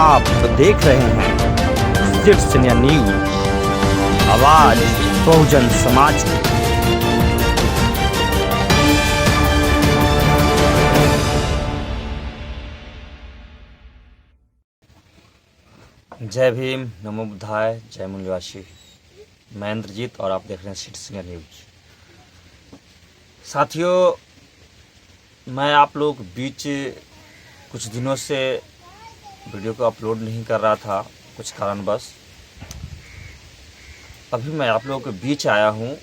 आप देख रहे हैं सिर्सनिया न्यूज, आवाज बहुजन समाज की। जय भीम, नमो बुद्धाय, जय मूल्यवासी। मैं इंद्रजीत और आप देख रहे हैं सिर्सनिया न्यूज। साथियों, मैं आप लोग बीच कुछ दिनों से वीडियो को अपलोड नहीं कर रहा था, कुछ कारणवश। अभी मैं आप लोगों के बीच आया हूं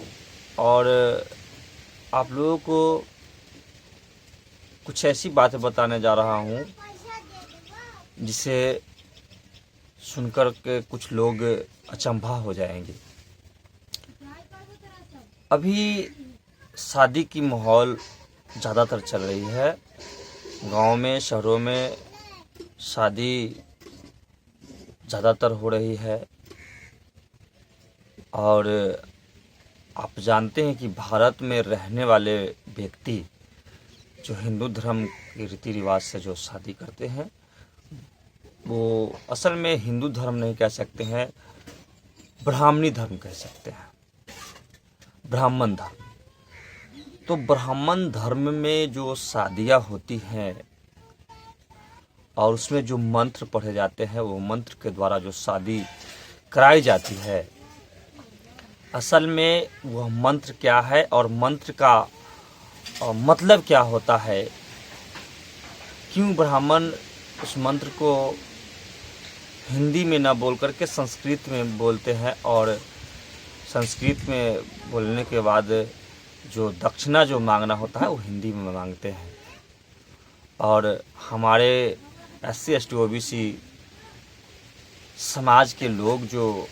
और आप लोगों को कुछ ऐसी बातें बताने जा रहा हूं जिसे सुनकर के कुछ लोग अचंभा हो जाएंगे। अभी शादी की माहौल ज़्यादातर चल रही है। गांव में, शहरों में शादी ज़्यादातर हो रही है। और आप जानते हैं कि भारत में रहने वाले व्यक्ति जो हिंदू धर्म के रीति रिवाज से जो शादी करते हैं, वो असल में हिंदू धर्म नहीं कह सकते हैं, ब्राह्मणी धर्म कह सकते हैं, ब्राह्मण धर्म। तो ब्राह्मण धर्म में जो शादियां होती हैं और उसमें जो मंत्र पढ़े जाते हैं, वो मंत्र के द्वारा जो शादी कराई जाती है, असल में वह मंत्र क्या है और मंत्र का मतलब क्या होता है, क्यों ब्राह्मण उस मंत्र को हिंदी में न बोल करके संस्कृत में बोलते हैं और संस्कृत में बोलने के बाद जो दक्षिणा जो मांगना होता है वो हिंदी में मांगते हैं। और हमारे SC ST OBC समाज के लोग जो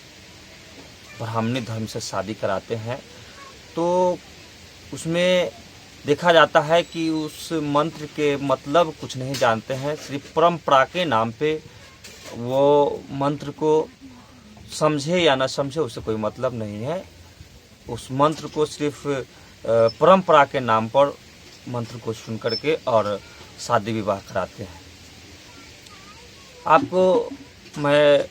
ब्राह्मणी धर्म से शादी कराते हैं, तो उसमें देखा जाता है कि उस मंत्र के मतलब कुछ नहीं जानते हैं। सिर्फ परंपरा के नाम पे वो मंत्र को समझे या न समझे, उससे कोई मतलब नहीं है। उस मंत्र को सिर्फ परंपरा के नाम पर मंत्र को सुन करके और शादी विवाह कराते हैं। आपको मैं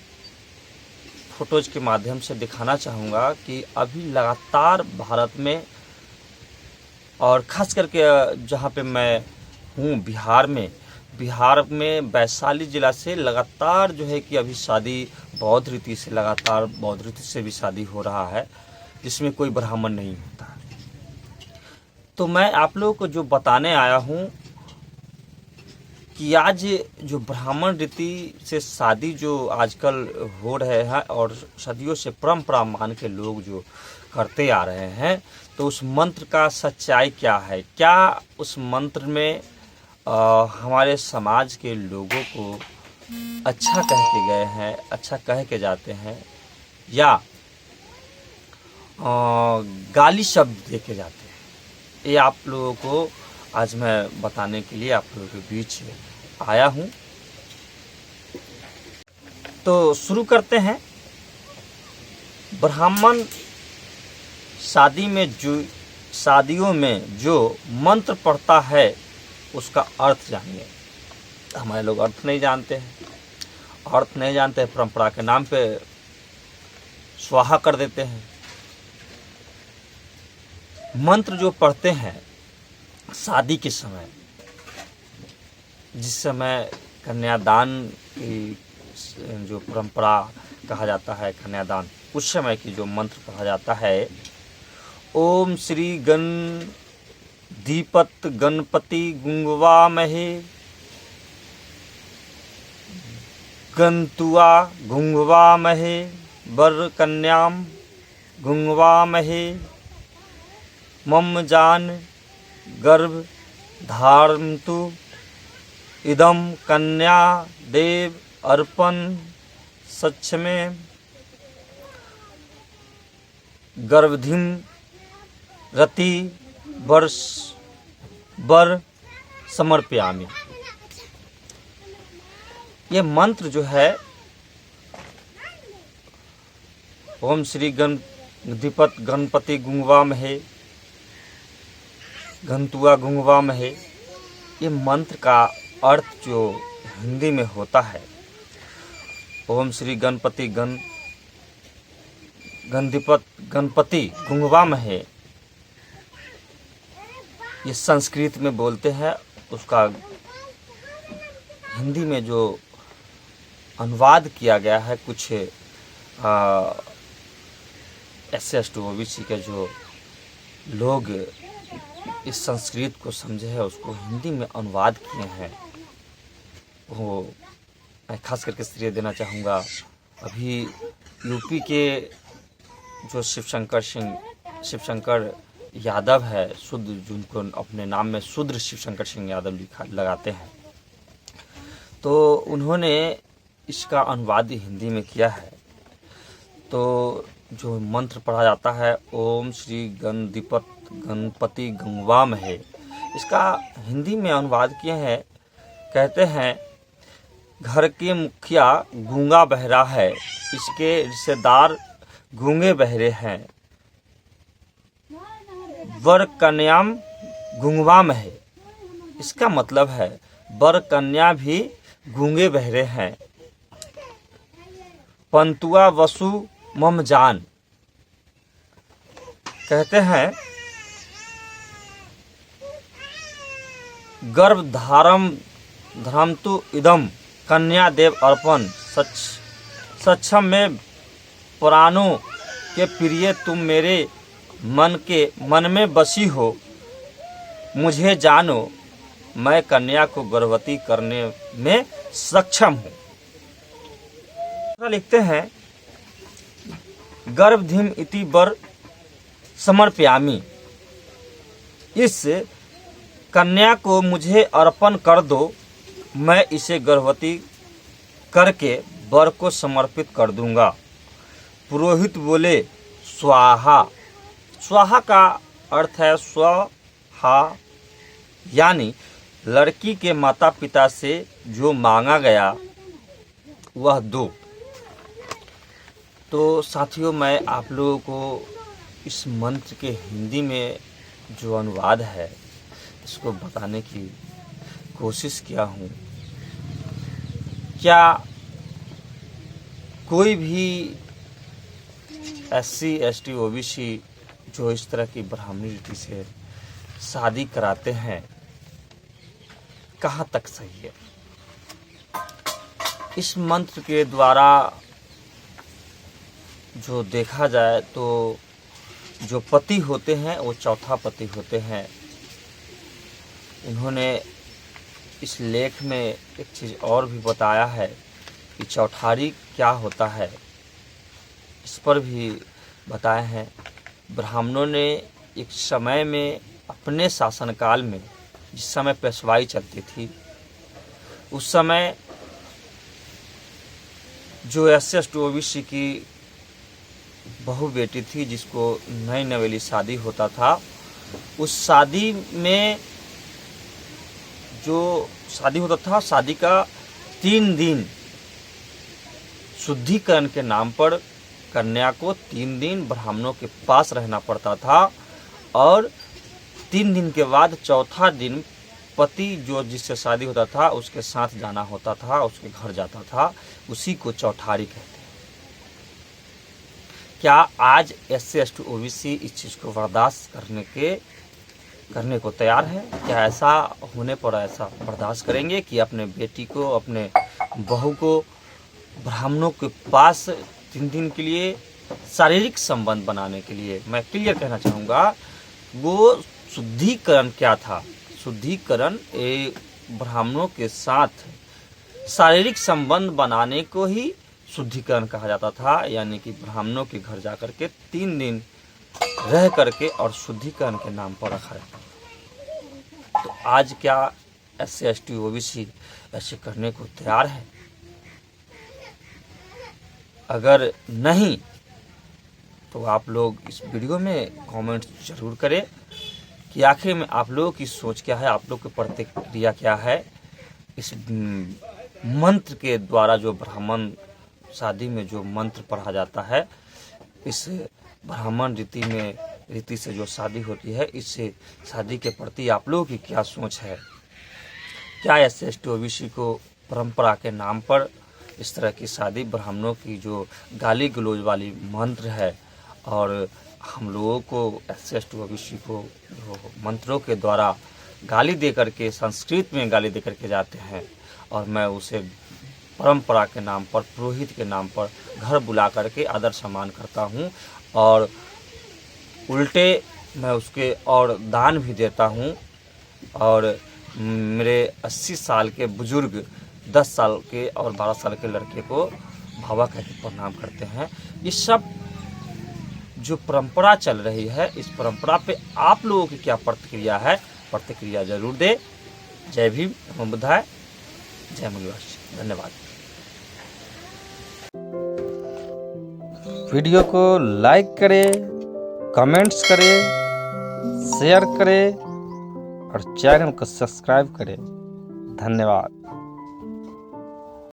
फोटोज के माध्यम से दिखाना चाहूँगा कि अभी लगातार भारत में और ख़ास करके जहाँ पे मैं हूँ बिहार में वैशाली ज़िला से लगातार जो है कि अभी शादी बौद्ध रीति से, लगातार बौद्ध रीति से भी शादी हो रहा है, जिसमें कोई ब्राह्मण नहीं होता। तो मैं आप लोगों को जो बताने आया हूँ कि आज जो ब्राह्मण रीति से शादी जो आजकल हो रहे हैं और सदियों से परंपरा मान के लोग जो करते आ रहे हैं, तो उस मंत्र का सच्चाई क्या है? क्या उस मंत्र में हमारे समाज के लोगों को अच्छा कह के गए हैं, अच्छा कह के जाते हैं, या गाली शब्द दे के जाते हैं? ये आप लोगों को आज मैं बताने के लिए आप लोगों के बीच आया हूँ। तो शुरू करते हैं। ब्राह्मण शादियों में जो मंत्र पढ़ता है उसका अर्थ जानिए। हमारे लोग अर्थ नहीं जानते हैं, परंपरा के नाम पे स्वाहा कर देते हैं। मंत्र जो पढ़ते हैं शादी के समय, जिस समय कन्यादान की जो परंपरा कहा जाता है, कन्यादान, उस समय की जो मंत्र पढ़ा जाता है, ओम श्री दीपत गणपति गुंगवामहे, गंतुआ गुंगवामहे, वर कन्याम गुंगवामहे, मम जान गर्भ धारन्तु, इदम कन्या देव अर्पण सक्षमे, गर्भधिम रति वर्ष वर समर्पयामि। ये मंत्र जो है, ओम श्री दीपत गणपति गुंगवामहे, घंतुआ गुंगवामहे, ये मंत्र का अर्थ जो हिंदी में होता है ओम श्री गणपति गुंगवामहे, ये संस्कृत में बोलते हैं। उसका हिंदी में जो अनुवाद किया गया है, कुछ SC/ST OBC के जो लोग इस संस्कृत को समझे हैं, उसको हिंदी में अनुवाद किए हैं। वो मैं खास करके श्रेय देना चाहूँगा अभी यूपी के जो शिवशंकर यादव है, शुद्ध, जिनको अपने नाम में शूद्र शिवशंकर सिंह यादव लगाते हैं, तो उन्होंने इसका अनुवाद हिंदी में किया है। तो जो मंत्र पढ़ा जाता है ओम श्री गणपति गुंगवामहे, इसका हिंदी में अनुवाद किए हैं। कहते हैं घर के मुखिया गूंगा बहरा है, इसके रिश्तेदार गूंगे बहरे हैं, वर कन्याम गुंगवामहे, इसका मतलब है वर कन्या भी गूंगे बहरे हैं। पंतुआ वसु मम जान, कहते हैं गर्भ धर्म तु इदम कन्या देव अर्पण, सक्षम में प्राणों के प्रिय तुम मेरे मन में बसी हो, मुझे जानो मैं कन्या को गर्भवती करने में सक्षम हूँ। लिखते हैं गर्भधिम इति वर समर्पयामि, इस कन्या को मुझे अर्पण कर दो, मैं इसे गर्भवती करके वर को समर्पित कर दूंगा। पुरोहित बोले स्वाहा। स्वाहा का अर्थ है स्वाहा, यानी लड़की के माता पिता से जो मांगा गया वह दो। तो साथियों, मैं आप लोगों को इस मंत्र के हिंदी में जो अनुवाद है इसको बताने की कोशिश किया हूँ। क्या कोई भी SC/ST OBC जो इस तरह की ब्राह्मणी रीति से शादी कराते हैं, कहाँ तक सही है? इस मंत्र के द्वारा जो देखा जाए तो जो पति होते हैं वो चौथा पति होते हैं। इन्होंने इस लेख में एक चीज़ और भी बताया है कि चौठारी क्या होता है, इस पर भी बताए हैं। ब्राह्मणों ने एक समय में अपने शासनकाल में, जिस समय पेशवाई चलती थी, उस समय जो SC/ST OBC की बहू बेटी थी, जिसको नई नवेली शादी होता था, उस शादी में जो शादी होता था, शादी का 3 दिन शुद्धिकरण के नाम पर कन्या को 3 दिन ब्राह्मणों के पास रहना पड़ता था, और 3 दिन के बाद चौथा दिन पति जो जिससे शादी होता था उसके साथ जाना होता था, उसके घर जाता था। उसी को चौठारी कहते हैं। क्या आज SC/ST OBC इस चीज़ को बर्दाश्त करने को तैयार है? क्या ऐसा होने पर ऐसा बर्दाश्त करेंगे कि अपने बेटी को, अपने बहू को ब्राह्मणों के पास 3 दिन के लिए शारीरिक संबंध बनाने के लिए? मैं क्लियर कहना चाहूँगा, वो शुद्धिकरण क्या था? शुद्धिकरण ब्राह्मणों के साथ शारीरिक संबंध बनाने को ही शुद्धिकरण कहा जाता था, यानी कि ब्राह्मणों के घर जाकर के 3 दिन रह करके और शुद्धिकरण के नाम पर रखा जाता था। तो आज क्या SC/ST OBC ऐसे करने को तैयार है? अगर नहीं तो आप लोग इस वीडियो में कमेंट जरूर करें कि आखिर में आप लोगों की सोच क्या है, आप लोग की प्रतिक्रिया क्या है इस मंत्र के द्वारा। जो ब्राह्मण शादी में जो मंत्र पढ़ा जाता है, इस ब्राह्मण रीति से जो शादी होती है, इससे शादी के प्रति आप लोगों की क्या सोच है? क्या SC/ST OBC को परंपरा के नाम पर इस तरह की शादी ब्राह्मणों की जो गाली गलौज वाली मंत्र है, और हम लोगों को एस.सी. ओबीसी को जो मंत्रों के द्वारा गाली दे करके, संस्कृत में गाली दे करके जाते हैं, और मैं उसे परंपरा के नाम पर, पुरोहित के नाम पर घर बुला करके आदर सम्मान करता हूँ, और उल्टे मैं उसके और दान भी देता हूँ। और मेरे 80 साल के बुजुर्ग 10 साल के और 12 साल के लड़के को बाबा कह के प्रणाम करते हैं। ये सब जो परंपरा चल रही है, इस परंपरा पे आप लोगों की क्या प्रतिक्रिया है? प्रतिक्रिया जरूर दे। जय भीम, नमो बुद्धाय, जय मुनिवास। धन्यवाद। वीडियो को लाइक करें, कमेंट्स करें, शेयर करें और चैनल को सब्सक्राइब करें। धन्यवाद।